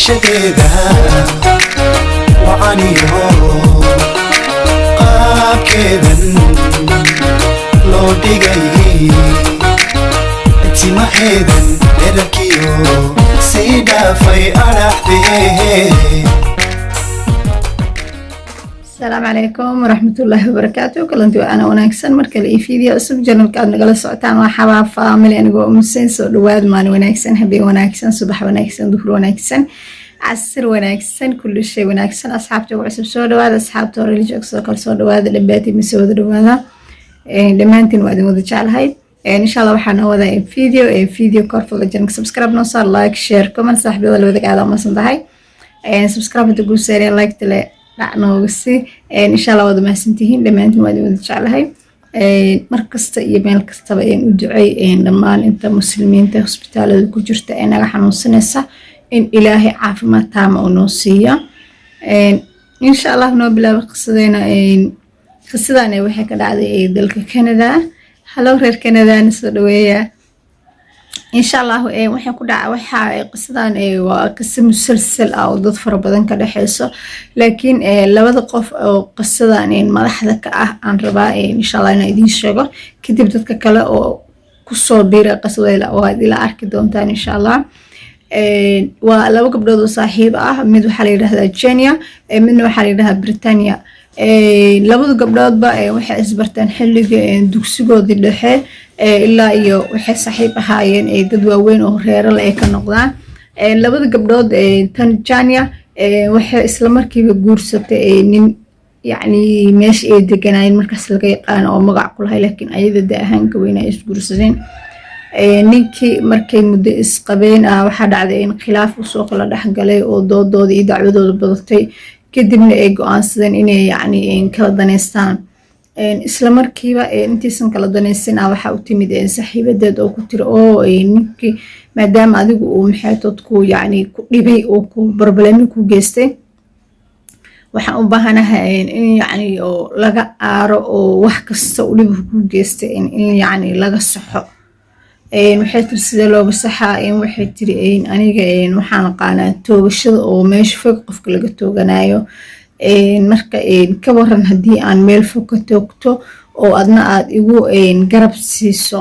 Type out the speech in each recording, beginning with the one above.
shadeeda wacaniyo qaabkeedan loo dhigay timaheedan dherarkiyo sii dhaafay adhaxdee. السلام عليكم ورحمة الله وبركاته. كلنتي أنا وناكسن مركل إيه فيديو أسف جنب كأن نقول سعتان وحباب فاميلي أنا جو مسين سو دواد مان وناكسن هبي وناكسن صباح وناكسن ظهر وناكسن عصر وناكسن كل شيء وناكسن أصحاب جو عصب سو دواد أصحاب توري جوك سو كل سو دواد لباتي مسود دواد لما أنتين وادي مذيع هاي إن شاء الله وحنا هو ذا فيديو كارفل جنك سبسكرايب نوصل لايك شير كومنت صاحبي ولا بدك على ما صندهاي سبسكرايب تقول سيري لايك تلا نوغسي إن شاء الله وضع ما سنتهين لما أنتم وادي مذيع هاي مركزت يبين كستبا إن دعي إن لما أنت مسلمين تهسبتال الكجرت إن رح نوصنسا إن إلهي عافمة تامة ونوصية إن شاء الله نوبلا قصدنا إن قصدنا وحي كدعدي دلك كندا هلو غير كندا نسودوية إن شاء الله وحي كدع وحي قصدنا وقصة مسلسل أو ضد فربضان كده حيصو لكن لبدا قف قصدنا إن مدحدك عن ربا إن شاء الله إن إدين شغل كدب دادك كلا أو كسو بيرا قصدنا إلا وهذه لا أركي دونتان إن شاء الله ولو قبضوا صاحب مدو حالي لها جينيا منو حالي لها بريطانيا labada gabdhood ba waxay isbartaan xilliga dugsigoodii dhexe ilaa iyo waxay saaxiib ahaayeen dad waaweyn oo reero la ka noqdaan labada gabdhood Tanzania waxay isla markiiba guursatay nin yani meesh ay deganayeen markaas laga yaqaan oo magac ku lahay laakiin ayada daahan ka weyn ay isguursadeen ninkii markay muddo isqabeen waxa dhacday in khilaaf soo kala dhaxgalay oo doodooda iyo dacwadooda badatay kadibna ay go'aansadeen inay yani kala daneystaan isla markiiba intiisan kala daneysin waxa u timid saaxiibadeed oo ku tiri oo ninkii maadaama adigu uu maxaytodku yani ku dhibay oo ku barbalami ku geystay waxaan u baahanahay in yani oo laga aaro oo wax kasta u dhib ku geystay in yani laga saxo waxay tiri sida looga saxaa waxay tiri aniga waxaan aqaanaa toogashada oo meesha fog qofka laga tooganayo marka ka waran haddii aan meel fog ka toogto oo adna aad igu garab siiso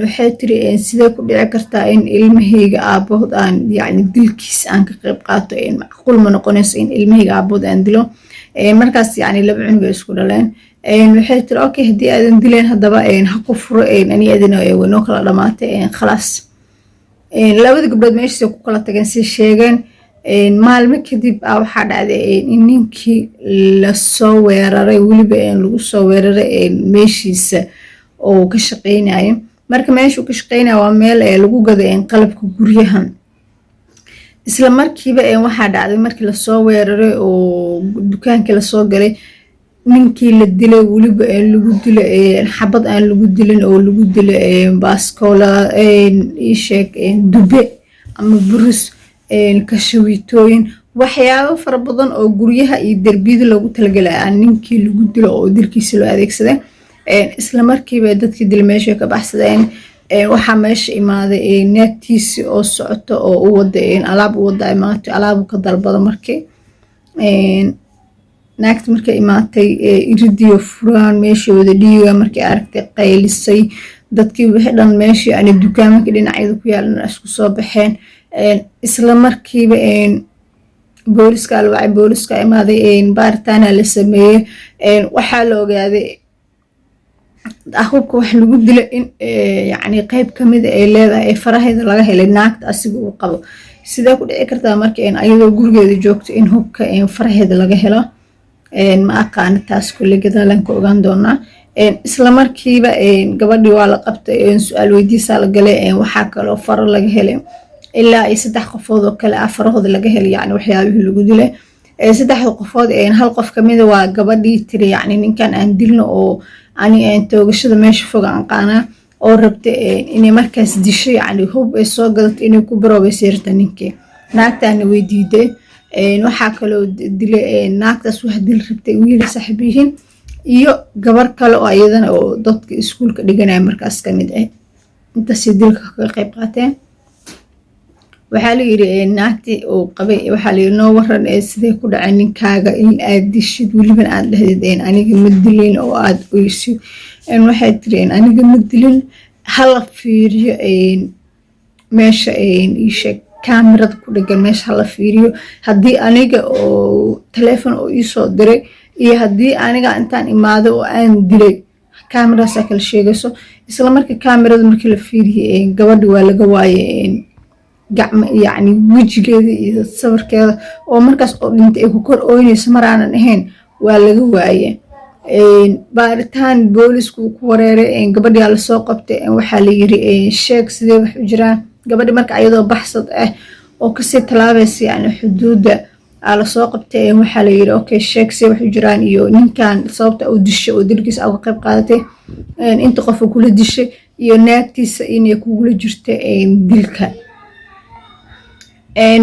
waxay tiri sidee ku dhici kartaa in ilmahayga aabahood aan yani dilkiis aan ka qayb qaato macquul ma noqonayso in ilmahayga aabahood aan dilo markaas yani laba cunug ay isku dhaleen waxay tiri okay haddii aadan dileen haddaba ha ku furo ani adina waynoo kala dhamaatay khalaas labada gabdhood meeshaas ku kala tageen si sheegeen maalmo kadib waxaa dhacday in ninkii la soo weeraray weliba lagu soo weeraray meeshiisa oo ka shaqeynayo marka meesha uu ka shaqeynayo waa meel lagu gado qalabka guryaha isla markiiba waxaa dhacday markii la soo weeraray oo dukaankii la soo galay ninkii la dilay weliba lagu dilay xabad aan lagu dilin oo lagu dilay baaskoola sheeg dube ama burus kashawiitooyin waxyaabo fara badan oo guryaha iyo darbiyada loogu talagalay ninkii lagu dilo oo dilkiisa loo adeegsaday isla markiiba dadkii dil meesha ka baxsadeen waxaa meesha imaaday naagtiisi oo socoto oo u wada alaab u wada imaatay alaab ka dalbada markii naagta markay imaatay iridiyo furaan meesha wada dhiiga markay aragtay qaylisay dadkii wixii dhan meeshii aan dukaamanka dhinacyada ku yaalan isku soo baxeen isla markiiba booliska alwacay booliska imaaday baaritaana la sameeyey waxaa la ogaaday hubka wax lagu dilo in yani qayb kamid ay leedahay faraheeda laga helay naagta asiga uu qabo sidee ku dhici kartaa marka ayadoo gurigeeda joogto in hubka faraheeda laga helo ma aqaan taas kulli gadaalan ka ogaan doonaa isla markiiba gabadhii waa la qabtay su'aal weydiisa la galay waxa kale oo faro laga helay ilaa ay 3 qofood oo kale afarahooda laga helay yani waxyaabihii lagu dilay 3 qofood hal qof kamid waa gabadhii tiri yani ninkan aan dilno oo ani toogashada meesha fog aan qaana oo rabtay inay markaas disho yani hub ay soo gadato inay ku baroobayseerta ninkii naagtaana way diiday waxaa kaloo dilay naagtaas wax dil rabtay wiil saaxiibihiin iyo gabar kale oo ayadana oo dadka iskuulka dhiganaya markaas kamid ah inta si dilka ka qayb qaateen waxaa la yiri naagti oo qabay waxaa la yiri noo waran sidee ku dhacay ninkaaga in aad dishid weliban aad dhahdeen aniga ma dilin oo aad oysid waxay tireen aniga ma dilin hala fiiriyo meesha isha kaamirada ku dhagan meesha hala fiiriyo haddii aniga oo telefoon oo iisoo diray iyo haddii aniga intaan imaado oo aan dilay kaamiradaasa kala sheegayso isla markii kaamirada markii la fiiriyay gabadhi waa laga waayay gacmo yacni wejigeeda iyo sawirkeeda oo markaas oo dhintay ay ku kor ooynayso maraanan ahayn waa laga waayay baaritaan boolisku ku wareeray gabadhiyaa lasoo qabtay waxaa la yiri sheeg sidee wax u jiraan gabadhi marka ayadoo baxsad ah oo kasii talaabaysa yani xuduudda lasoo qabtay waxaa la yiri okay sheeg sidee wax u jiraan iyo ninkan sababta uu dishay oo dilkiisa uga qayb qaadatay inta qof kula dishay iyo naagtiisa inay kugula jirta dilka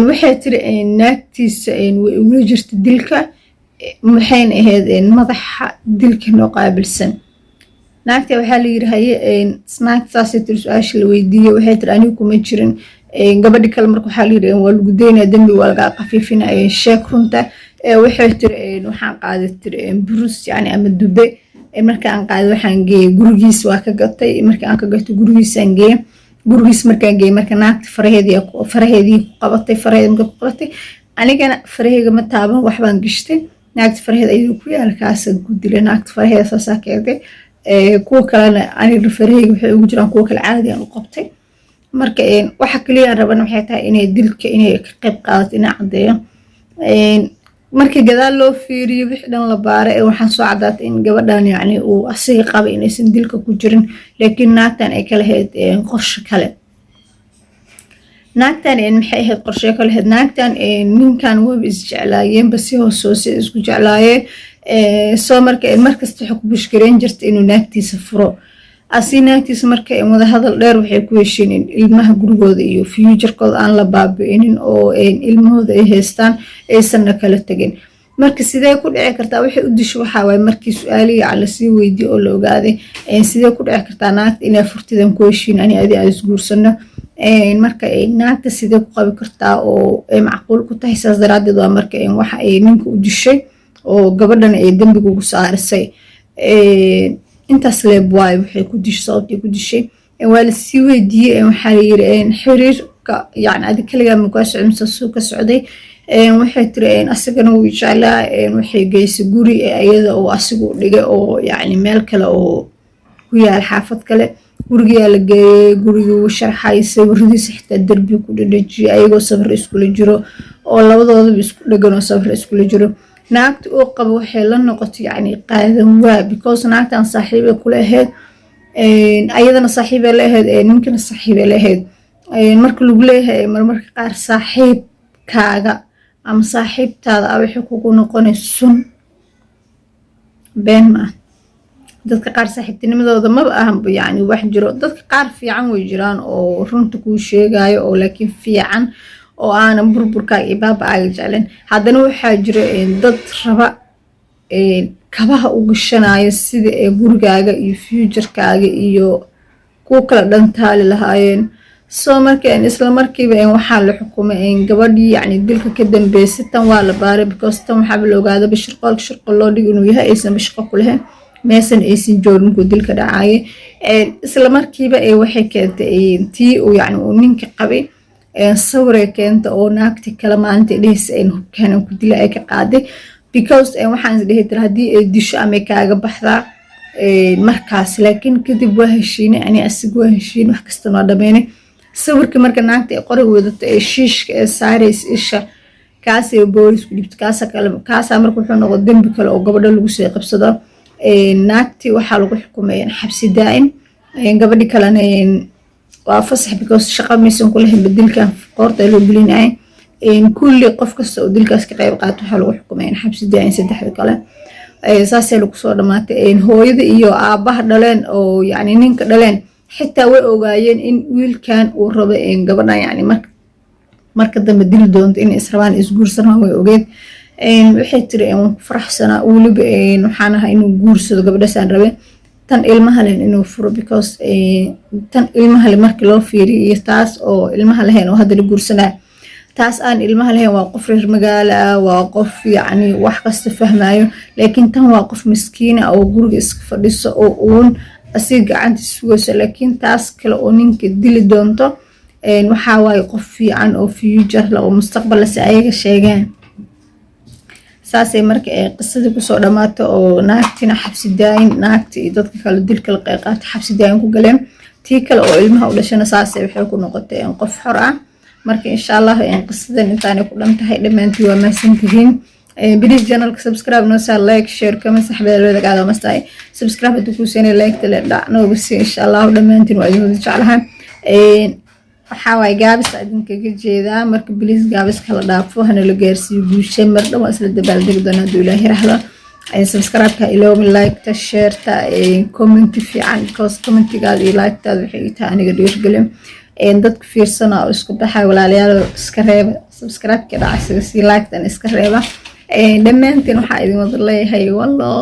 waxay tiri naagtiisa way ugula jirta dilka maxayna ahayd madaxa dilka noo qaabilsan naagta waxaa la yiri haye naagtaasay tiri su-aasha la weydiiyey waxay tiri anigu kuma jirin gabadhi kale marka waxaa la yiri waa lagu daynaa dembi waa lagaa qafiifinaya sheeg runta waxay tiri waxaan qaaday tiri burus yani ama dube markaan qaaday waxaan geeyey gurigiis waa ka gatay markii aan ka gatay gurigiisaan geeyey gurigiis markaan geeyey marka naagta faraheedii ku qabatay faraheeda marka ku qabatay anigana faraheyga ma taaban waxbaan gishtay naagta faraheeda ayadoo ku yaala kaasa gudile naagta faraheeda saasaa keegay kuwa kalena aniga faraheyga waxay ugu jiraan kuwa kale caadi aan u qabtay marka waxa kaliya aan rabana waxay tahay inay dilka inay ka qayb qaadato inay caddeeyo markii gadaal loo fiiriyo wixii dhan la baaray waxaan soo cadaatay in gabadhan yacni uu asiga qaba inaysan dilka ku jirin laakiin naagtan ay ka lahayd qorshe kale naagtan maxay ahayd qorshe kale ahayd naagtan ninkan waba isjeclaayeenba si hoose isku jeclaayeen soo marka markasta waxay ku bushgareyn jirta inuu naagtiisa furo asi naagtiisa marka wada hadal dheer waxay ku heshiin in ilmaha gurigooda iyo future-kooda aan la baabi'inin oo ilmahooda ay haystaan aysanna kala tegin marka sidee ku dhici kartaa waxay u disho waxaa waaye markii su-aalihi la sii weydiiyey oo la ogaaday sidee ku dhici kartaa naagta inay furtidan ku heshiin ani adi aan isguursano marka naagta sidee ku qabi kartaa oo macquul ku tahay saas daraadeed waa marka waxa ay ninka u dishay oo gabadhana ay dembiga ugu saarisay intaas leeb waayo waxay ku dishay sababtay ku dishay waa lasii weydiiyey waxaa la yiri xiriirka yani adi kaligaa ma kaa socday mise suu ka socday waxay tiri asagana wuu jeclaa waxay geysay guri iyada oo asigu dhigay oo yani meel kale oo ku yaal xaafad kale gurigaa la geeyey gurigii uu sharxay sawiradiisa xitaa derbi ku dhadhajiyay ayagoo sawir iskula jiro oo labadoodaba isku dhagan oo sawir iskula jiro naagta oo qaba waxay la noqotay yani qaadan waa because naagtan saaxiibay kula ahayd ayadana saaxiibay la ahayd ninkana saaxiibay la ahayd marka lagu leeyahay marmarka qaar saaxiibkaaga ama saaxiibtaada waxay kugu noqonaysa sun been maaha dadka qaar saaxiibtinimadooda maba ahanba yani wax jiro dadka qaar fiican way jiraan oo runta kuu sheegayo oo laakiin fiican oo aanan burburkaaga iyo baaba-aaga jeclen haddana waxaa jira dad raba kabaha u gashanayo sida gurigaaga iyo future-kaaga iyo kuwa kala dhantaali lahaayeen soo marka isla markiiba waxaa la xukumay gabadhii yani dilka ka dambeysay tan waa la baaray because tan waxaaba la ogaadaba shirqool loo dhig inuu yahay aysan bashaqo ku lahayn meesan aysan joogin markuu dilka dhacaaye isla markiiba waxay keentay tii uu yani uu ninka qabay sawirey keenta oo naagti kale maalinta dhehaysa hubkaanan ku dila ay ka qaaday because waxaan is dhehi tira haddii ay disho amay kaaga baxdaa markaas laakiin kadib waa heshiinay ani asiga waa heshiin wax kasta noo dhameynay sawirkii marka naagta ay qoray wadato ee shiishka ee saarays isha kaasay boolisku dhibto kaasaa marka wuxuu noqdo dembi kale oo gabadho lagu soo qabsado naagtii waxaa lagu xukumay xabsi daa'im gabadhi kalena waa fasax because shaqo maysan ku lahayn badilkan qoorta loo gelinayay kulli qof kasta oo dilkaas ka qayb qaato waxaa lagu xukumay xabsi daa'im saddexda kale saasay lagu soo dhamaatay hooyada iyo aabaha dhaleen oo yani ninka dhaleen xitaa way ogaayeen in wiilkan uu rabo gabadhan yani marka dambe dili doonto inay israbaan isguursanaan way ogeed waxay tiri waan ku faraxsanaa weliba waxaan ahaa inuu guursado gabadhaasaan rabe tan ilmaha leh inuu furo because tan ilmaha leh markii loo fiiriyo taas oo ilmaha lahayn oo hadda la guursanaa taas aan ilmaha lahayn waa qof reer magaalo ah waa qof yacni wax kasta fahmayo laakiin tan waa qof miskiin ah oo guriga iska fadhiso oo uun asiga gacantiisa sugayso laakiin taas kale oo ninka dili doonto waxaa waaye qof fiican oo future la oo mustaqbal la ayaga sheegaan saasay marka qisadii kusoo dhamaato oo naagtina xabsi daayin naagta iyo dadka kale dilka la qeyqaata xabsi daayin ku galeen tii kale oo ilmaha u dhashana saasay waxay ku noqotay qof xor ah marka insha Allah qisadan intaanay ku dhantahay dhammaantii waa mahadsantihiin please channelka subscribe noo saa like share comment saxbada loo dagaado mastaay subscribe haduu ku seenay like tale dhacnooga si insha Allah dhammaantiin waa idin jeclahay waxaa waay gaabis idinkaga jeedaa marka please gaabis kala dhaafo hana la gaarsiiyo guusha mar dhan waa isla dabaaldegi doonaa hadduu ilaahay raxdo subscribe-ka iloomi like-ta share-ta comment fiican because commentigaada iyo like-taada waxay tahay aniga dhiirgelin dadka fiirsana oo isku baxay walaalayaal iska reeba subscribe-ka dhacaysa si like-tan iska reeba dhammaantiin waxaa idin wada leeyahay wallah